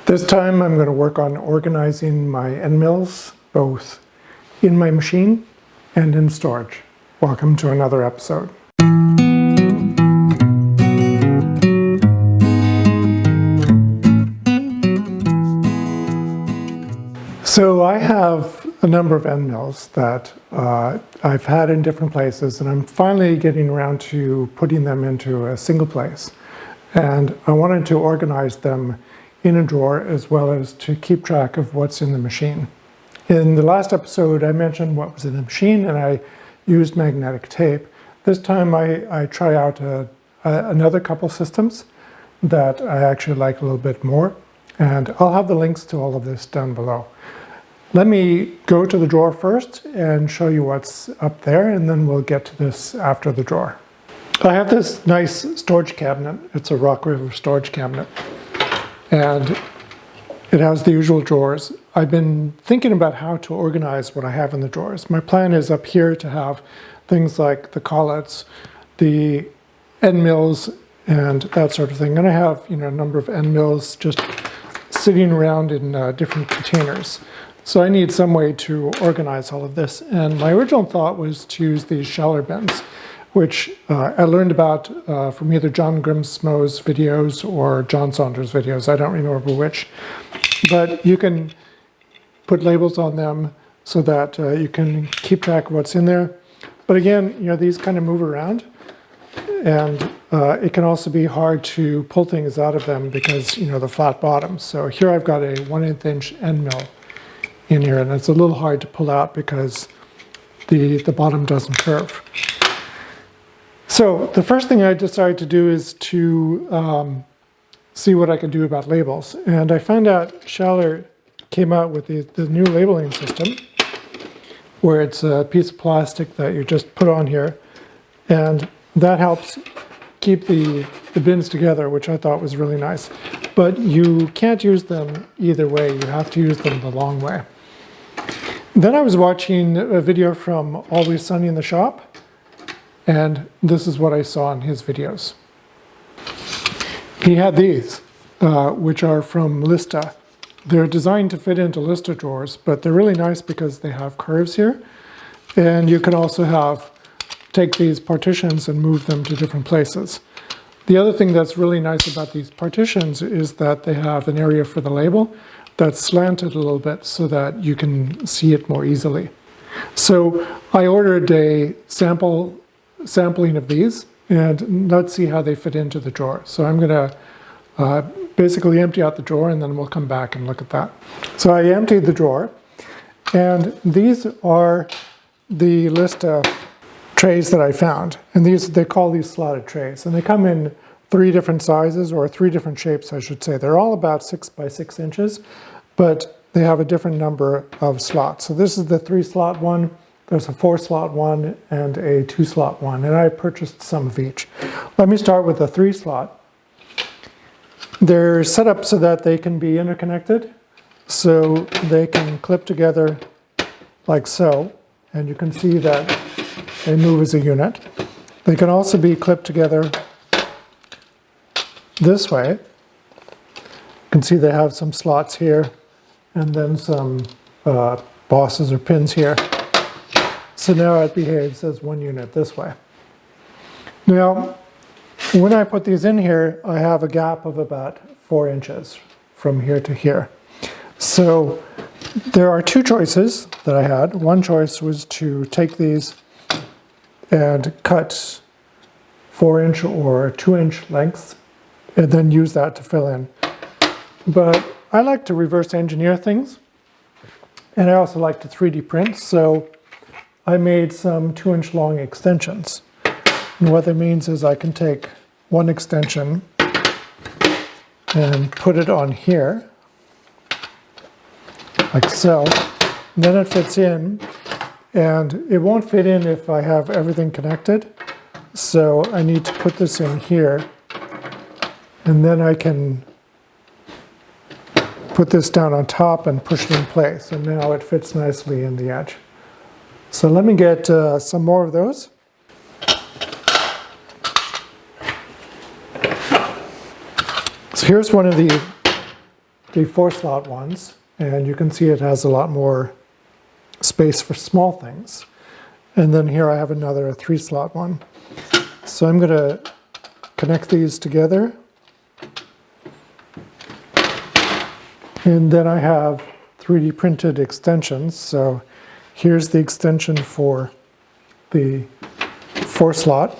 This time I'm going to work on organizing my end mills, both in my machine and in storage. Welcome to another episode. So I have a number of end mills that I've had in different places, and I'm finally getting around to putting them into a single place. And I wanted to organize them in a drawer as well as to keep track of what's in the machine. In the last episode I mentioned what was in the machine and I used magnetic tape. This time I try out another couple systems that I actually like a little bit more, and I'll have the links to all of this down below. Let me go to the drawer first and show you what's up there, and then we'll get to this after the drawer. I have this nice storage cabinet. It's a Rock River storage cabinet, and it has the usual drawers. I've been thinking about how to organize what I have in the drawers. My plan is up here to have things like the collets, the end mills, and that sort of thing. And I have, a number of end mills just sitting around in different containers. So I need some way to organize all of this. And my original thought was to use these Schaller bins, which I learned about from either John Grimsmo's videos or John Saunders' videos. I don't remember which. But you can put labels on them so that you can keep track of what's in there. But again, these kind of move around, and it can also be hard to pull things out of them because, the flat bottoms. So here I've got a 1/8 inch end mill in here, and it's a little hard to pull out because the bottom doesn't curve. So the first thing I decided to do is to see what I could do about labels. And I found out Schaller came out with the new labeling system where it's a piece of plastic that you just put on here, and that helps keep the bins together, which I thought was really nice. But you can't use them either way. You have to use them the long way. Then I was watching a video from Always Sunny in the Shop, and this is what I saw in his videos. He had these, which are from Lista. They're designed to fit into Lista drawers, but they're really nice because they have curves here. And you can also take these partitions and move them to different places. The other thing that's really nice about these partitions is that they have an area for the label that's slanted a little bit so that you can see it more easily. So I ordered a sampling of these, and let's see how they fit into the drawer. So I'm going to basically empty out the drawer, and then we'll come back and look at that. So I emptied the drawer, and these are the Lista trays that I found. And they call these slotted trays, and they come in 3 different sizes, or 3 different shapes, I should say. They're all about 6 by 6 inches, but they have a different number of slots. So this is the 3-slot one. There's a 4-slot one and a 2-slot one, and I purchased some of each. Let me start with the 3-slot. They're set up so that they can be interconnected, so they can clip together like so, and you can see that they move as a unit. They can also be clipped together this way. You can see they have some slots here, and then some bosses or pins here. So now it behaves as one unit this way. Now, when I put these in here, I have a gap of about 4 inches from here to here. So there are 2 choices that I had. One choice was to take these and cut 4-inch or 2-inch lengths and then use that to fill in. But I like to reverse engineer things, and I also like to 3D print, so I made some 2-inch long extensions. And what that means is I can take one extension and put it on here, like so. And then it fits in, and it won't fit in if I have everything connected. So I need to put this in here, and then I can put this down on top and push it in place. And now it fits nicely in the edge. So let me get some more of those. So here's one of the the 4-slot ones, and you can see it has a lot more space for small things. And then here I have another 3-slot one. So I'm going to connect these together. And then I have 3D printed extensions. So here's the extension for the 4-slot.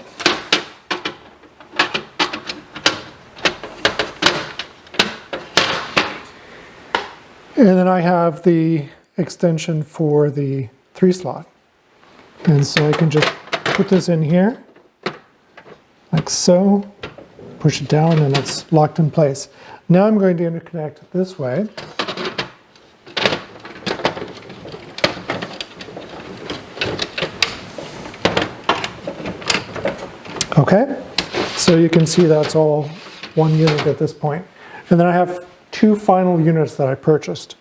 And then I have the extension for the 3-slot. And so I can just put this in here, like so, push it down, and it's locked in place. Now I'm going to interconnect this way. Okay, so you can see that's all one unit at this point. And then I have 2 final units that I purchased.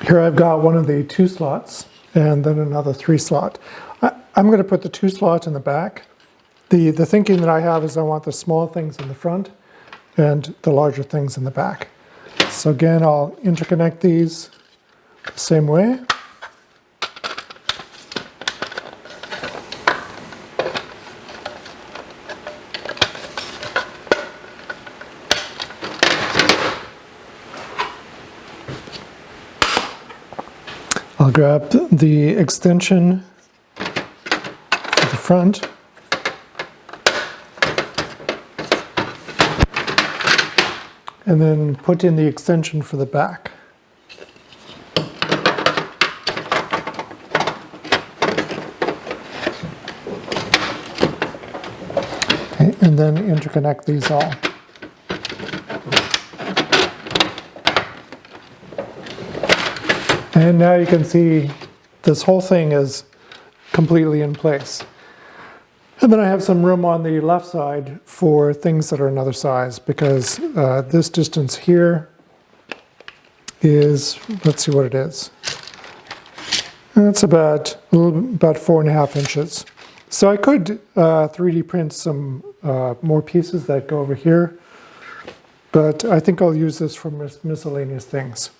Here I've got one of the 2 slots and then another 3-slot. I'm going to put the 2-slot in the back. The thinking that I have is I want the small things in the front and the larger things in the back. So again, I'll interconnect these the same way. I'll grab the extension for the front. And then put in the extension for the back. Okay, and then interconnect these all. And now you can see this whole thing is completely in place. And then I have some room on the left side for things that are another size, because this distance here is, let's see what it is. It's about 4.5 inches. So I could 3D print some more pieces that go over here, but I think I'll use this for miscellaneous things.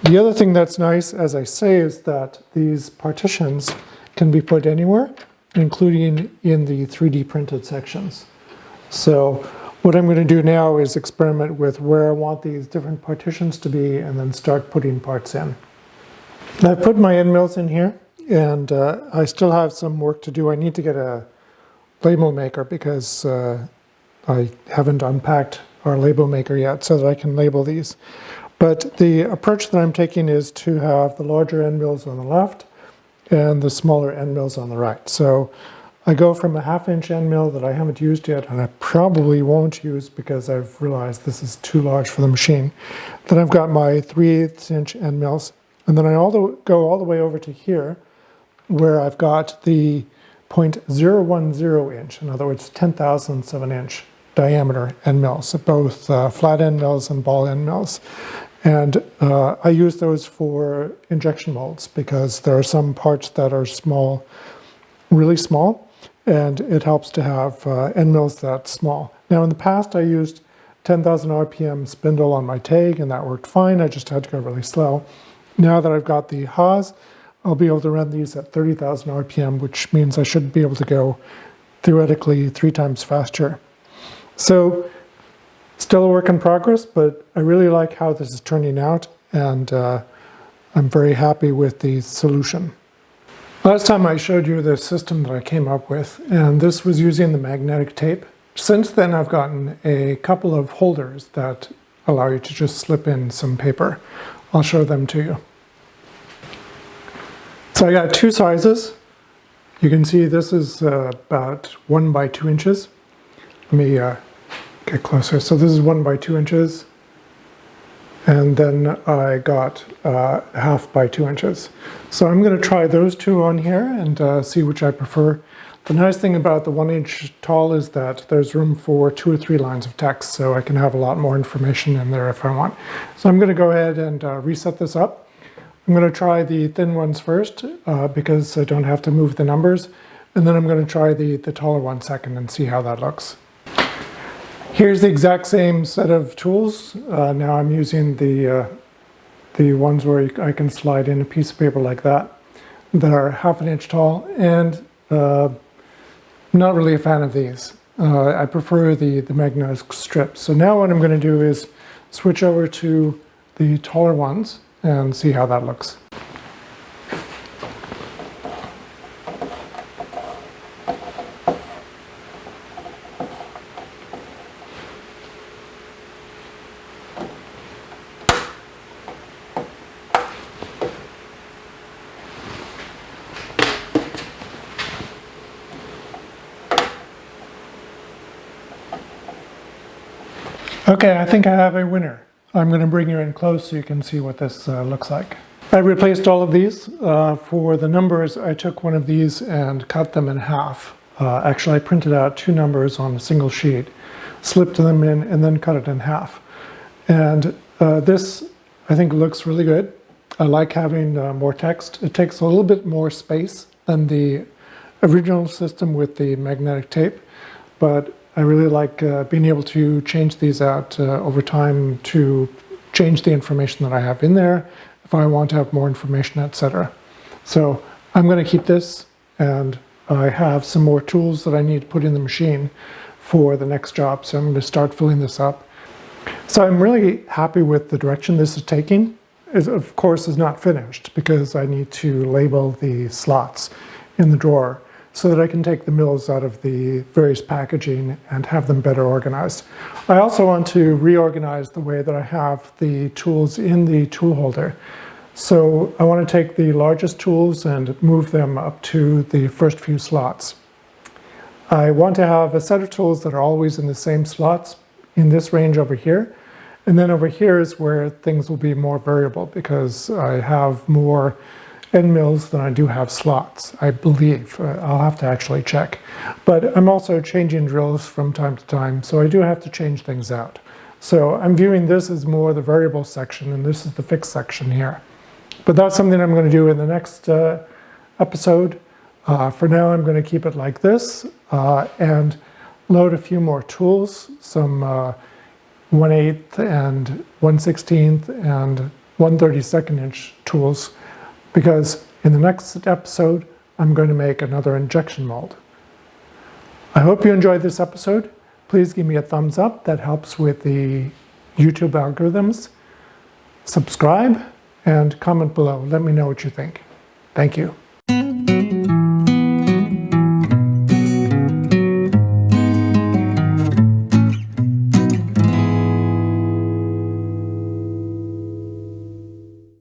The other thing that's nice, as I say, is that these partitions can be put anywhere, including in the 3D printed sections. So what I'm going to do now is experiment with where I want these different partitions to be and then start putting parts in. I've put my end mills in here, and I still have some work to do. I need to get a label maker because I haven't unpacked our label maker yet so that I can label these. But the approach that I'm taking is to have the larger end mills on the left and the smaller end mills on the right. So I go from a 1/2 inch end mill that I haven't used yet, and I probably won't use because I've realized this is too large for the machine. Then I've got my 3/8 inch end mills, and then I go all the way over to here where I've got the 0.010 inch, in other words 10,000ths of an inch diameter end mills, both flat end mills and ball end mills. And I use those for injection molds because there are some parts that are small, really small, and it helps to have end mills that small. Now in the past I used 10,000 RPM spindle on my tag, and that worked fine. I just had to go really slow. Now that I've got the Haas, I'll be able to run these at 30,000 RPM, which means I should be able to go theoretically 3 times faster. So still a work in progress, but I really like how this is turning out, and I'm very happy with the solution. Last time I showed you the system that I came up with, and this was using the magnetic tape. Since then I've gotten a couple of holders that allow you to just slip in some paper. I'll show them to you. So I got 2 sizes. You can see this is about 1 by 2 inches. Let me get closer. So this is 1 by 2 inches. And then I got 1/2 by 2 inches. So I'm going to try those 2 on here and see which I prefer. The nice thing about the 1 inch tall is that there's room for 2 or 3 lines of text, so I can have a lot more information in there if I want. So I'm going to go ahead and reset this up. I'm going to try the thin ones first because I don't have to move the numbers. And then I'm going to try the taller one second and see how that looks. Here's the exact same set of tools. Now I'm using the ones where I can slide in a piece of paper like that are 1/2 inch tall, and I'm not really a fan of these. I prefer the magnetic strips. So now what I'm going to do is switch over to the taller ones and see how that looks. Okay, I think I have a winner. I'm going to bring you in close so you can see what this looks like. I replaced all of these. For the numbers, I took one of these and cut them in half. Actually, I printed out 2 numbers on a single sheet, slipped them in, and then cut it in half. And this, I think, looks really good. I like having more text. It takes a little bit more space than the original system with the magnetic tape, but I really like being able to change these out over time to change the information that I have in there if I want to have more information, etc. So I'm going to keep this, and I have some more tools that I need to put in the machine for the next job. So I'm going to start filling this up. So I'm really happy with the direction this is taking. It, of course, is not finished because I need to label the slots in the drawer so that I can take the mills out of the various packaging and have them better organized. I also want to reorganize the way that I have the tools in the tool holder. So I want to take the largest tools and move them up to the first few slots. I want to have a set of tools that are always in the same slots in this range over here. And then over here is where things will be more variable because I have more end mills than I do have slots, I believe. I'll have to actually check. But I'm also changing drills from time to time, so I do have to change things out. So I'm viewing this as more the variable section, and this is the fixed section here. But that's something I'm going to do in the next episode. For now, I'm going to keep it like this and load a few more tools, some 1/8 and 1/16 and 1/32 inch tools, because in the next episode, I'm going to make another injection mold. I hope you enjoyed this episode. Please give me a thumbs up. That helps with the YouTube algorithms. Subscribe and comment below. Let me know what you think. Thank you.